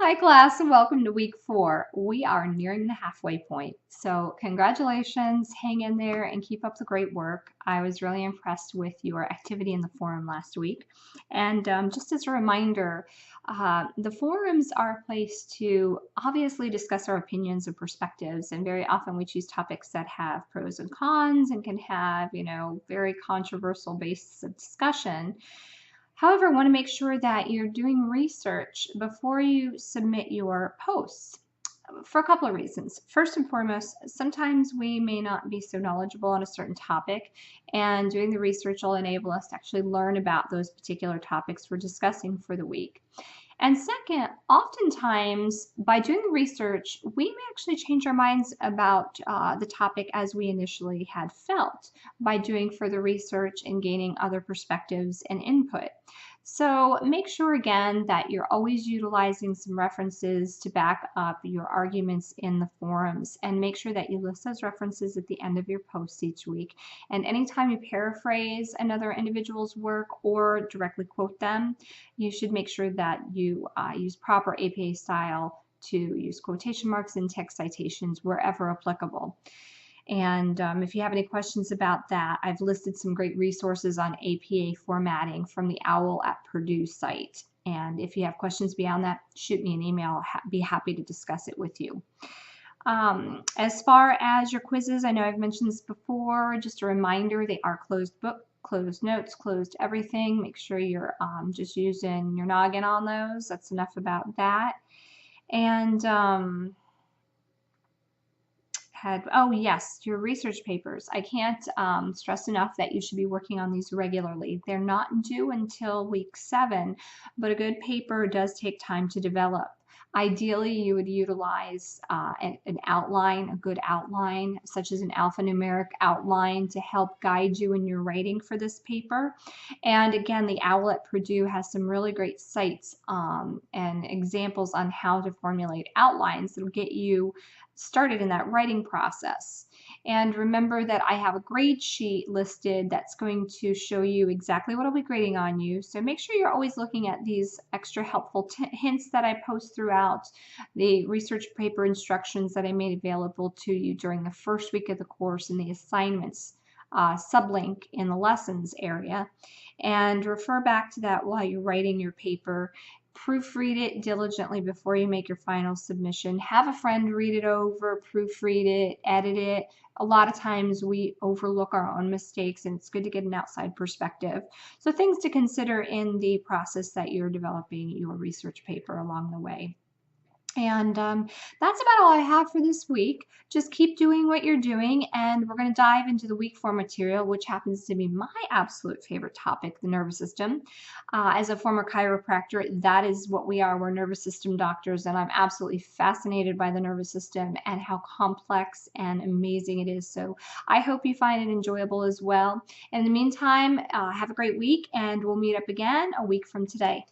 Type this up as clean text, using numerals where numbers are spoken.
Hi class and welcome to week 4. We are nearing the halfway point. So congratulations, hang in there and keep up the great work. I was really impressed with your activity in the forum last week. And just as a reminder, the forums are a place to obviously discuss our opinions and perspectives, and very often we choose topics that have pros and cons and can have, very controversial bases of discussion. However, I want to make sure that you're doing research before you submit your posts for a couple of reasons. First and foremost, sometimes we may not be so knowledgeable on a certain topic, and doing the research will enable us to actually learn about those particular topics we're discussing for the week. And second, oftentimes by doing the research, we may actually change our minds about the topic as we initially had felt by doing further research and gaining other perspectives and input. So make sure again that you're always utilizing some references to back up your arguments in the forums, and make sure that you list those references at the end of your posts each week. And anytime you paraphrase another individual's work or directly quote them, you should make sure that you use proper APA style to use quotation marks and text citations wherever applicable. And if you have any questions about that, I've listed some great resources on APA formatting from the OWL at Purdue site. And if you have questions beyond that, shoot me an email. I'll be happy to discuss it with you. As far as your quizzes, I know I've mentioned this before, just a reminder, they are closed book, closed notes, closed everything. Make sure you're just using your noggin on those. That's enough about that. And oh yes, your research papers. I can't stress enough that you should be working on these regularly. They're not due until week 7, but a good paper does take time to develop. Ideally, you would utilize an outline, a good outline, such as an alphanumeric outline to help guide you in your writing for this paper. And again, the OWL at Purdue has some really great sites and examples on how to formulate outlines that will get you started in that writing process. And remember that I have a grade sheet listed that's going to show you exactly what I'll be grading on you. So make sure you're always looking at these extra helpful hints that I post throughout, the research paper instructions that I made available to you during the first week of the course, and the assignments sublink in the lessons area. And refer back to that while you're writing your paper. Proofread it diligently before you make your final submission. Have a friend read it over, proofread it, edit it. A lot of times we overlook our own mistakes, and it's good to get an outside perspective. So things to consider in the process that you're developing your research paper along the way. And that's about all I have for this week. Just keep doing what you're doing, and we're going to dive into the week 4 material, which happens to be my absolute favorite topic, the nervous system. As a former chiropractor, that is what we are. We're nervous system doctors, and I'm absolutely fascinated by the nervous system and how complex and amazing it is. So I hope you find it enjoyable as well. And in the meantime, have a great week, and we'll meet up again a week from today.